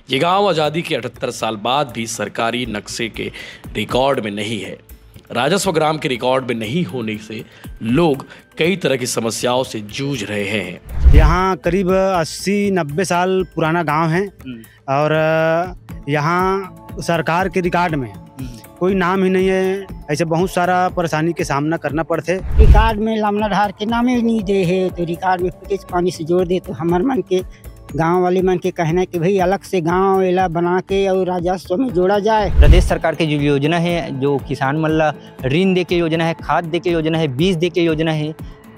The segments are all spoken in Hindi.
ये गांव आज़ादी के 78 साल बाद भी सरकारी नक्शे के रिकॉर्ड में नहीं है। राजस्व ग्राम के रिकॉर्ड में नहीं होने से लोग कई तरह की समस्याओं से जूझ रहे हैं। यहाँ करीब 80-90 साल पुराना गांव है और यहाँ सरकार के रिकॉर्ड में कोई नाम ही नहीं है। ऐसे बहुत सारा परेशानी के सामना करना पड़ते। रिकॉर्ड में लमनाधार के नाम ही नहीं दे है, तो रिकॉर्ड में पिकेज पानी से जोड़ दे। तो हमारे मन के गांव वाले मन के कहना है कि भाई अलग से गांव एला बना के और राजस्व में जोड़ा जाए। प्रदेश सरकार की जो योजना है, जो किसान मल्ला ऋण दे के योजना है, खाद दे के योजना है, बीज दे के योजना है,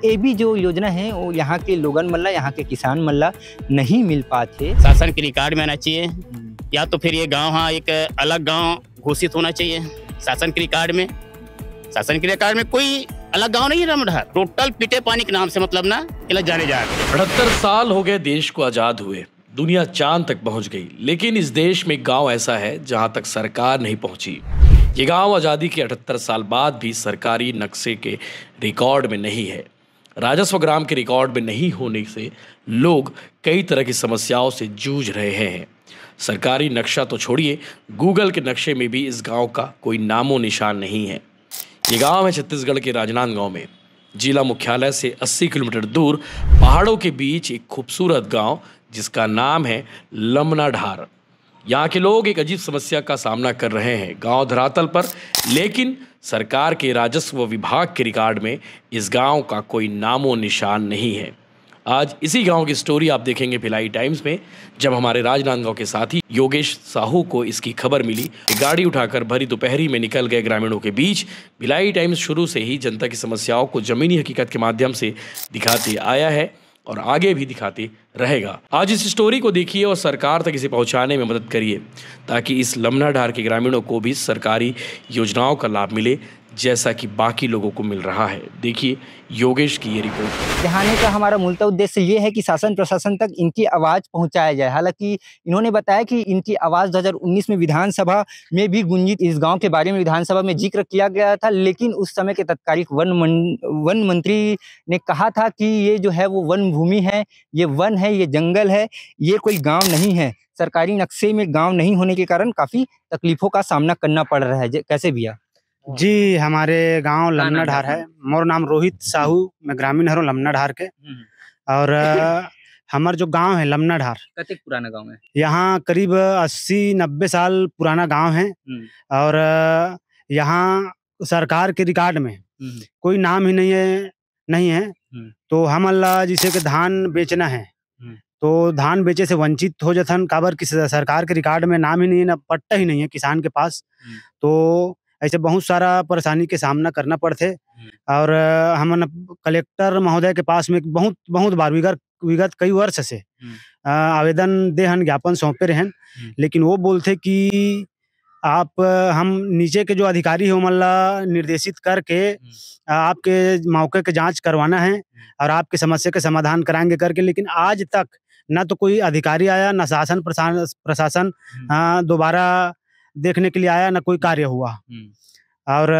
ये भी जो योजना है वो यहाँ के लोगन मल्ला, यहाँ के किसान मल्ला नहीं मिल पाते। शासन के रिकॉर्ड में आना चाहिए, या तो फिर ये गांव हाँ एक अलग गांव घोषित होना चाहिए शासन के रिकॉर्ड में। शासन के रिकॉर्ड में कोई अलग गांव नहीं है लमनाधार, टोटल पीटे पानी के नाम से मतलब ना इलाज जाने जा रहे। 78 साल हो गए देश को आजाद हुए, दुनिया चांद तक पहुंच गई, लेकिन इस देश में गांव ऐसा है जहां तक सरकार नहीं पहुंची। ये गांव आज़ादी के 78 साल बाद भी सरकारी नक्शे के रिकॉर्ड में नहीं है। राजस्व ग्राम के रिकॉर्ड में नहीं होने से लोग कई तरह की समस्याओं से जूझ रहे हैं। सरकारी नक्शा तो छोड़िए, गूगल के नक्शे में भी इस गांव का कोई नामो निशान नहीं है। ये गांव है छत्तीसगढ़ के राजनांदगांव में। जिला मुख्यालय से 80 किलोमीटर दूर पहाड़ों के बीच एक खूबसूरत गांव जिसका नाम है लमनाधार। यहाँ के लोग एक अजीब समस्या का सामना कर रहे हैं गांव धरातल पर, लेकिन सरकार के राजस्व विभाग के रिकॉर्ड में इस गांव का कोई नामो निशान नहीं है। आज इसी गांव की स्टोरी आप देखेंगे भिलाई टाइम्स में, जब हमारे राजनांदगांव के साथी योगेश साहू को इसकी खबर मिली। गाड़ी उठाकर भरी दोपहरी में निकल गए ग्रामीणों के बीच। भिलाई टाइम्स शुरू से ही जनता की समस्याओं को जमीनी हकीकत के माध्यम से दिखाते आया है और आगे भी दिखाते रहेगा। आज इस स्टोरी को देखिए और सरकार तक इसे पहुंचाने में मदद करिए, ताकि इस लमनाधार के ग्रामीणों को भी सरकारी योजनाओं का लाभ मिले जैसा कि बाकी लोगों को मिल रहा है। देखिए योगेश की ये रिपोर्ट। यहाँ आने का हमारा मूलतः उद्देश्य ये है कि शासन प्रशासन तक इनकी आवाज़ पहुँचाया जाए। हालांकि इन्होंने बताया कि इनकी आवाज़ 2019 में विधानसभा में भी गुंजित, इस गांव के बारे में विधानसभा में जिक्र किया गया था, लेकिन उस समय के तत्कालिक वन मंत्री ने कहा था कि ये जो है वो वन भूमि है, ये वन है, ये जंगल है, ये कोई गाँव नहीं है। सरकारी नक्शे में गाँव नहीं होने के कारण काफ़ी तकलीफों का सामना करना पड़ रहा है। कैसे भैया? जी, हमारे गांव लमनाधार है। मोर नाम रोहित साहू, मैं ग्रामीण हूँ लमनाधार के। और हमार जो गांव है लमनाधार, कते पुराना गांव है? यहाँ करीब 80-90 साल पुराना गांव है और यहाँ सरकार के रिकॉर्ड में कोई नाम ही नहीं है। तो हम अल्लाह जिसे के धान बेचना है, तो धान बेचे से वंचित हो जाथन, काबर कि सरकार के रिकॉर्ड में नाम ही नहीं है, ना पट्टा ही नहीं है किसान के पास। तो ऐसे बहुत सारा परेशानी के सामना करना पड़ते। और हम कलेक्टर महोदय के पास में बहुत बार विगत कई वर्ष से आवेदन देहन, ज्ञापन सौंपे रहन, लेकिन वो बोलते कि आप हम नीचे के जो अधिकारी हो मल्ला निर्देशित करके आपके मौके के जांच करवाना है और आपकी समस्या के समाधान कराएंगे करके। लेकिन आज तक ना तो कोई अधिकारी आया, ना शासन प्रशासन दोबारा देखने के लिए आया, ना कोई कार्य हुआ। और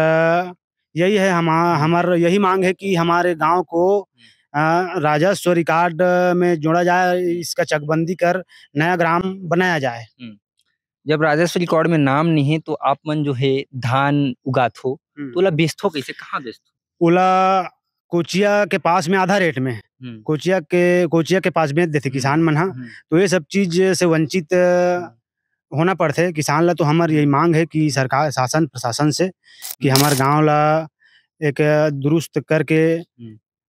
यही है हमारा यही मांग है कि हमारे गांव को राजस्व रिकॉर्ड में जोड़ा जाए, इसका चकबंदी कर नया ग्राम बनाया जाए। जब राजस्व रिकॉर्ड में नाम नहीं है तो आप मन जो है धान उगात हो, तो ओला बेचथो कैसे, कहाँ बेचथो? ओला कोचिया के पास में आधा रेट में, कोचिया के पास बेच देते किसान मन। हाँ, तो ये सब चीज से वंचित होना पड़ते किसान ला। तो हमारी यही मांग है कि सरकार शासन प्रशासन से कि हमारे गांव ला एक दुरुस्त करके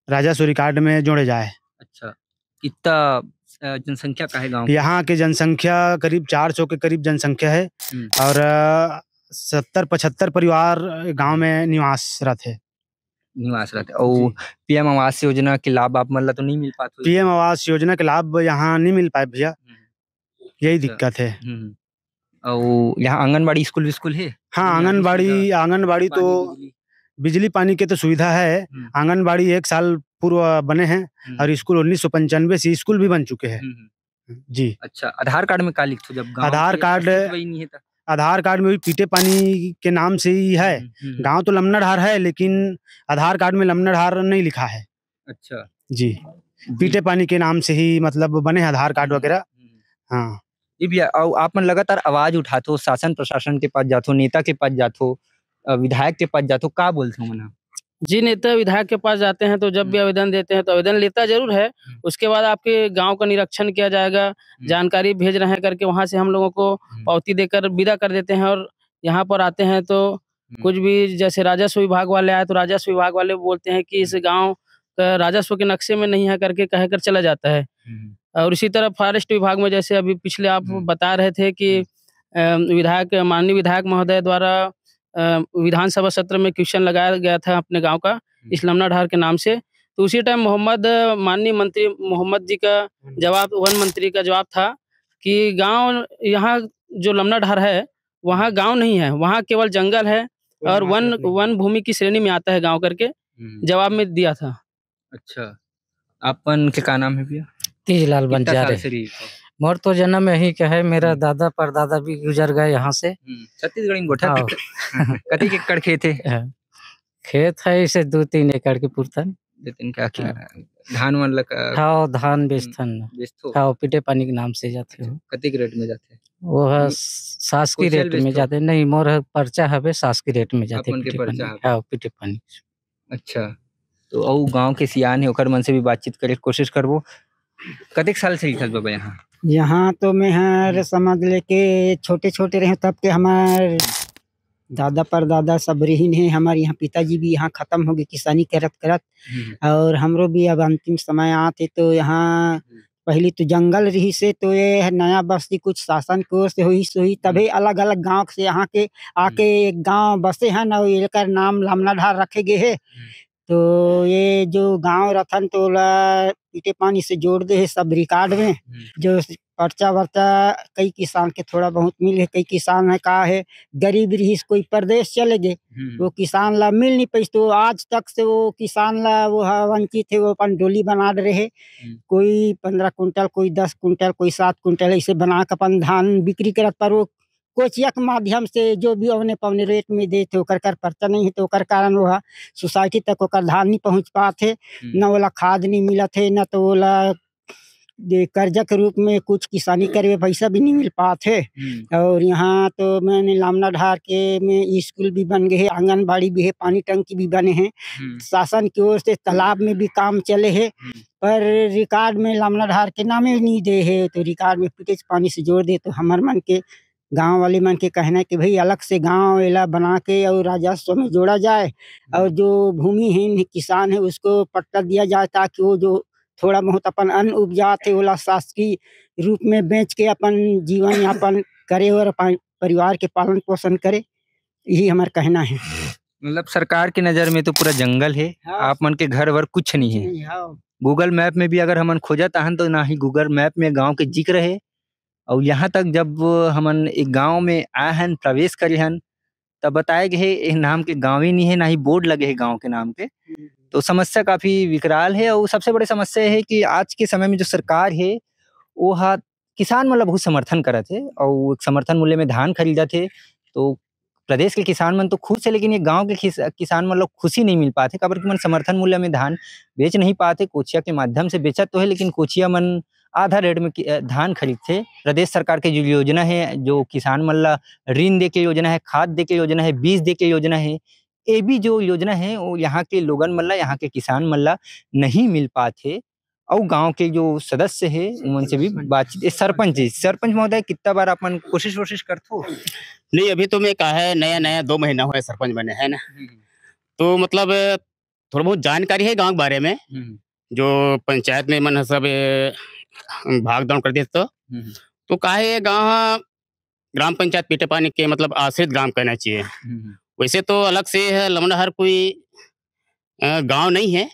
राजस्व रिकॉर्ड में जोड़े जाए। अच्छा, कितना जनसंख्या का है गांव? यहाँ की जनसंख्या करीब 400 के करीब जनसंख्या है और 70-75 परिवार गांव में निवासरत है। और पीएम आवास योजना के लाभ आप मतलब तो नहीं मिल पाते? पीएम आवास योजना के लाभ यहाँ नहीं मिल पाए भैया, यही दिक्कत है। और यहाँ आंगनबाड़ी स्कूल है? हाँ, आंगनबाड़ी तो बिजली पानी के तो सुविधा है। आंगनबाड़ी 1 साल पूर्व बने हैं और स्कूल 1995 से स्कूल भी बन चुके हैं। जी। अच्छा, आधार कार्ड में का लिखते हो? जब आधार कार्ड में भी पीटे पानी के नाम से ही है। गांव तो लमनाधार है, लेकिन आधार कार्ड में लमनाधार नहीं लिखा है। अच्छा जी, पीटे पानी के नाम से ही मतलब बने आधार कार्ड वगैरह। हाँ, ये भी आप मन लगातार आवाज उठातो, शासन प्रशासन के पास जातो, नेता के पास जातो, विधायक के पास जातो, का बोलते हो मना? जी, नेता विधायक के पास जाते हैं तो जब भी आवेदन देते हैं तो आवेदन लेता ज़रूर है। उसके बाद आपके गाँव का निरीक्षण किया जाएगा, जानकारी भेज रहे हैं करके वहाँ से हम लोगों को पावती देकर विदा कर देते हैं और यहाँ पर आते हैं तो कुछ भी जैसे राजस्व विभाग वाले आए तो राजस्व विभाग वाले बोलते हैं कि इस गाँव का राजस्व के नक्शे में नहीं है करके कहकर चला जाता है। और इसी तरह फॉरेस्ट विभाग में जैसे अभी पिछले आप बता रहे थे कि माननीय विधायक महोदय द्वारा विधानसभा सत्र में क्वेश्चन लगाया गया था अपने गांव का इस लमना ढार के नाम से, तो उसी टाइम माननीय मंत्री मोहम्मद जी का जवाब, वन मंत्री का जवाब था कि गांव यहाँ जो लमना ढार है वहाँ गांव नहीं है, वहाँ केवल जंगल है और वन भूमि की श्रेणी में आता है गांव करके जवाब में दिया था। अच्छा, आपन के का नाम है भैया? तीजलाल बंजारे। मोर तो जन्म यही का है, मेरा दादा परदादा भी गुजर गए यहाँ से। छत्तीसगढ़ में गोठा कति के एकड़ खेत है? खेत है इसे 2-3 एकड़ के पुरतन। धान मन लगा? हाँ, धान बेचथन। हाँ, पीटे पानी के नाम से जाते हो। कति के रेट में जाते? वो है शासकीय रेट में जाते नहीं, मोर पर्चा है शासकीय रेट में जाते पीटे पानी। अच्छा, तो औ गांव के सियान है ओकर मन से भी बातचीत करे कोशिश करबो। कतेक साल से लिखल बाबा यहाँ? यहाँ तो मैं हर समझ ले के छोटे रहे तब के हमार दादा परदादा सब रहीन है। हमारे यहाँ पिताजी भी यहाँ खत्म हो गए किसानी करत और हमरो भी अब अंतिम समय आते तो यहाँ पहले तो जंगल रही से तो ये नया बस्ती कुछ शासन की ओर से हुई तभी अलग अलग गांव से यहाँ के आके एक गांव बसे हैं ना, एकर नाम लमना ढार रखे गए है। तो ये जो गांव रथन तो पीटे पानी से जोड़ दे है सब रिकॉर्ड में, जो पर्चा वर्चा कई किसान के थोड़ा बहुत मिल है, कई किसान है का है गरीब रही कोई प्रदेश चले गए वो किसान ला मिल नहीं पाई, तो आज तक से वो किसान ला वो वंचित है। वो अपन डोली बना रहे, कोई 15 कुंटल, कोई 10 कुंटल, कोई 7 कुंटल ऐसे बना कर अपन धान बिक्री करत, पर वो कोचिया के माध्यम से जो भी औने पौने रेट में दे थे ओकर पर्चा नहीं है, तो ओकर कारण वो सोसाइटी तक ओकर धान नहीं पहुँच पाते, न ओला खाद नहीं मिलत है, न तो ओला कर्जा के रूप में कुछ किसानी करे पैसा भी नहीं मिल पाते। और यहाँ तो मैंने लमना ढार के में स्कूल भी बन गए है, आंगनबाड़ी भी है, पानी टंकी भी बने हैं, शासन की ओर से तालाब में भी काम चले है, पर रिकॉर्ड में लमना ढार के नामे नहीं दे है। तो रिकॉर्ड में पिटेज पानी से जोड़ दे तो हमार मन के गांव वाले मन के कहना है कि भाई अलग से गांव एला बना के और राजस्व में जोड़ा जाए और जो भूमिहीन किसान है उसको पट्टा दिया जाए, ताकि वो जो थोड़ा बहुत अपन अन्न उपजाते ओला शासकीय रूप में बेच के अपन जीवन यापन करे और अपन परिवार के पालन पोषण करे, यही हमारा कहना है। मतलब सरकार की नजर में तो पूरा जंगल है। हाँ। आप मन के घर वर कुछ नहीं है। हाँ। गूगल मैप में भी अगर हमन खोजत हन तो ना ही गूगल मैप में गांव के जिक्र है, और यहाँ तक जब हमन एक गांव में आए हन, प्रवेश करे हन, तब बताए गए एक नाम के गांव ही नहीं है, ना ही बोर्ड लगे है गांव के नाम के। तो समस्या काफी विकराल है, और सबसे बड़ी समस्या है कि आज के समय में जो सरकार है वो किसान मतलब बहुत समर्थन करत है और समर्थन मूल्य में धान खरीदत है। तो प्रदेश के किसान मन तो खुश है, लेकिन ये गांव के किसान मतलब खुशी नहीं मिल पाते, काबर कि मन समर्थन मूल्य में धान बेच नहीं पाते, कोचिया के माध्यम से बेचत तो है, लेकिन कोचिया मन आधा रेट में धान खरीदते। प्रदेश सरकार के जो योजना है, जो किसान मन ला ऋण दे के योजना है, खाद दे के योजना है, बीज दे के योजना है, ये भी जो योजना है वो यहाँ के लोगन मन ला, यहाँ के किसान मन ला नहीं मिल पाते। और गांव के जो सदस्य है उनसे भी बातचीत, सरपंच महोदय कितना बार अपन कोशिश करथो? नहीं, अभी तो मैं कहा है नया 2 महीना हुआ है सरपंच बने है ना, तो मतलब थोड़ा बहुत जानकारी है गांव के बारे में, जो पंचायत में मन सब भाग दौड़ कर देते तो काहे गांव ग्राम पंचायत पीटे पानी के मतलब आश्रित ग्राम कहना चाहिए। वैसे तो अलग से है लमना हर कोई गांव नहीं है,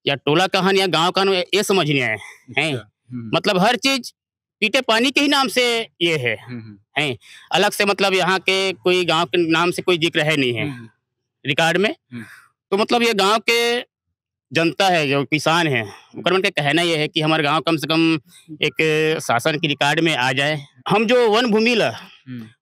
या टोला कहान या गांव कहान, ये समझ नहीं आए हैं। मतलब हर चीज पीटे पानी के ही नाम से ये है हैं, अलग से मतलब यहाँ के कोई गांव के नाम से कोई जिक्र है नहीं है रिकॉर्ड में। तो मतलब ये गांव के जनता है, जो किसान है, उनका कहना ये है कि हमारे गांव कम से कम एक शासन की रिकॉर्ड में आ जाए। हम जो वन भूमि ला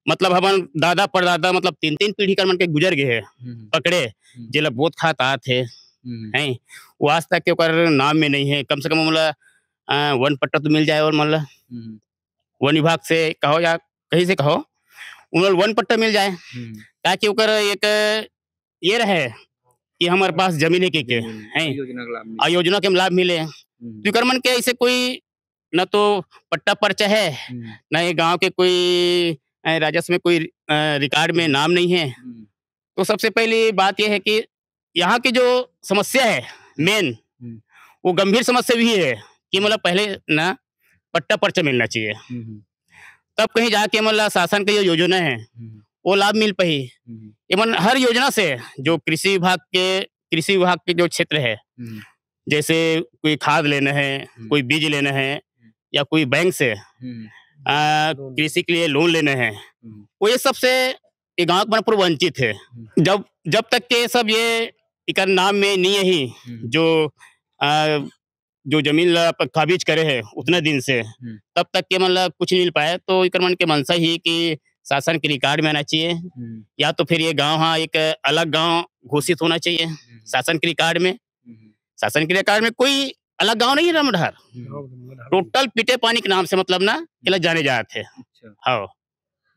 मतलब हमारे दादा परदादा मतलब 3 पीढ़ी कर मन के गुजर गए है पकड़े, जेला बोध खात आते हैं, वो आज तक के नाम में नहीं है। कम से कम मतलब वन पट्टा तो मिल जाए और मतलब वन विभाग से कहो या कहीं से कहो, उन्हें वन पट्टा मिल जाए ताकि ओकर एक ये रहे कि हमारे पास जमीन है के हैं योजना के लाभ मिले। तो एकर मन के ऐसे कोई न तो पट्टा पर्चा है, न ये गांव के कोई राजस्व में कोई रिकॉर्ड में नाम नहीं है। तो सबसे पहली बात यह है कि यहाँ की जो समस्या है मेन, वो गंभीर समस्या भी है कि मतलब पहले ना पट्टा पर्चा मिलना चाहिए, तब कहीं जाके मतलब शासन की जो योजना है वो लाभ मिल पाई। एवं हर योजना से जो कृषि विभाग के जो क्षेत्र है, जैसे कोई खाद लेना है, कोई बीज लेना है, या कोई बैंक से कृषि के लिए लोन लेना है, वो ये सबसे ये गाँव पर वंचित है। जब तक के सब ये इकर नाम में नहीं है जो जमीन काबिज करे है उतने दिन से, तब तक के मतलब कुछ नहीं मिल पाया। तो इकर मन के मनसा ही कि शासन के रिकॉर्ड में आना चाहिए, या तो फिर ये गांव हाँ एक अलग गांव घोषित होना चाहिए शासन के रिकॉर्ड में। शासन के रिकॉर्ड में कोई अलग गांव नहीं है रामडहर, टोटल पीटे पानी के नाम से मतलब ना केला जाने जाते हैं। हाँ,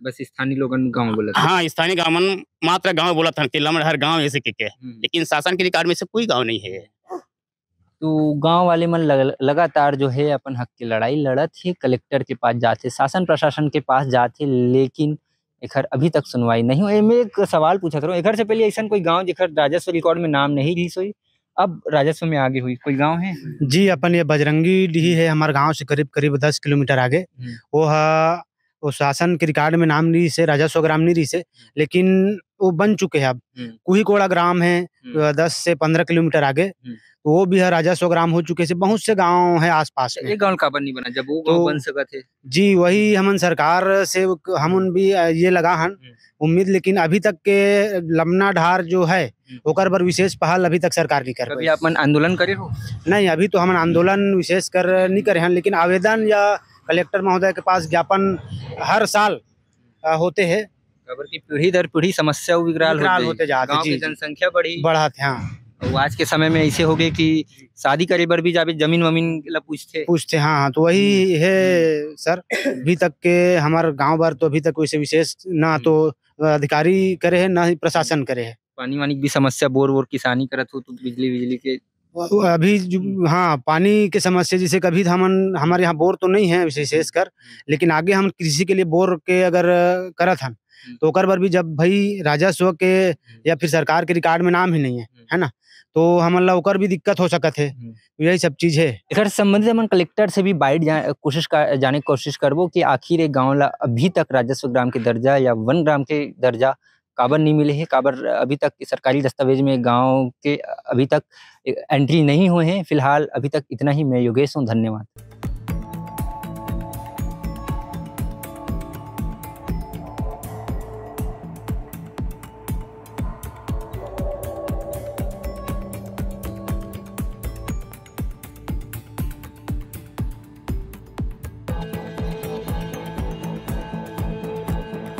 बस स्थानीय लोगन गांव बोला। हाँ, स्थानीय गांव मात्र गांव बोला था कि लमडहर गांव ऐसे के लेकिन शासन के रिकॉर्ड में से कोई गांव नहीं है। तो गांव वाले मन लगातार जो है अपन हक की लड़ाई लड़त है, कलेक्टर के पास जाते, शासन प्रशासन के पास जाते, लेकिन एकर अभी तक सुनवाई नहीं हुई। मैं एक सवाल पूछत रहा हूँ, एकर से पहले ऐसा कोई गांव जेकर राजस्व रिकॉर्ड में नाम नहीं ली सोई, अब राजस्व में आगे हुई कोई गांव है? जी, अपन ये बजरंगी डीही है हमारे गांव से करीब 10 किलोमीटर आगे। वो शासन के रिकॉर्ड में नाम नहीं से, राजस्व ग्राम नहीं रही से, लेकिन वो बन चुके हैं अब। कुहीकोड़ा ग्राम है 10 से 15 किलोमीटर आगे, तो वो भी है राजस्व ग्राम हो चुके से। बहुत से गांव है आसपास में। एक गांव काबर नहीं बना जब वो गांव बन सका थे? जी, वही हमन सरकार से हमन भी ये लगा हन उम्मीद, लेकिन अभी तक के लमना ढार जो है ओकर पर विशेष पहल अभी तक सरकार नहीं कर। कभी अपन आंदोलन करे हो? नहीं, अभी तो हमन आंदोलन विशेष कर नहीं करे हैं, लेकिन आवेदन या कलेक्टर महोदय के पास ज्ञापन हर साल होते हैं। की पीढ़ी दर पीढ़ी समस्या विकराल होते जाते, गांव की जनसंख्या बढ़त। हाँ, आज के समय में ऐसे हो गए कि शादी करे बर भी जाबे जमीन वमीन ला पूछते। हाँ, तो वही है सर। अभी तक के हमारे गांव भर तो अभी तक वैसे विशेष ना तो अधिकारी करे है, ना ही प्रशासन करे है। पानी वानी की समस्या, बोर किसानी करत हो तो बिजली के अभी हाँ, पानी के समस्या जैसे कभी हमारे यहाँ बोर तो नहीं है विशेषकर, लेकिन आगे हम कृषि के लिए बोर के अगर करत हन तो ओकर पर भी जब भाई राजस्व के या फिर सरकार के रिकॉर्ड में नाम ही नहीं है ना, तो हमन ला ओकर भी दिक्कत हो सकत है। यही सब चीज है। एकर संबंधित हम कलेक्टर से भी बाइट जाने की कोशिश करबो कि आखिर एक गांव ला अभी तक राजस्व ग्राम के दर्जा या वन ग्राम के दर्जा काबर नहीं मिले है, काबर अभी तक सरकारी दस्तावेज में गांव के अभी तक एंट्री नहीं हुए हैं। फिलहाल अभी तक इतना ही। मैं योगेश हूँ, धन्यवाद।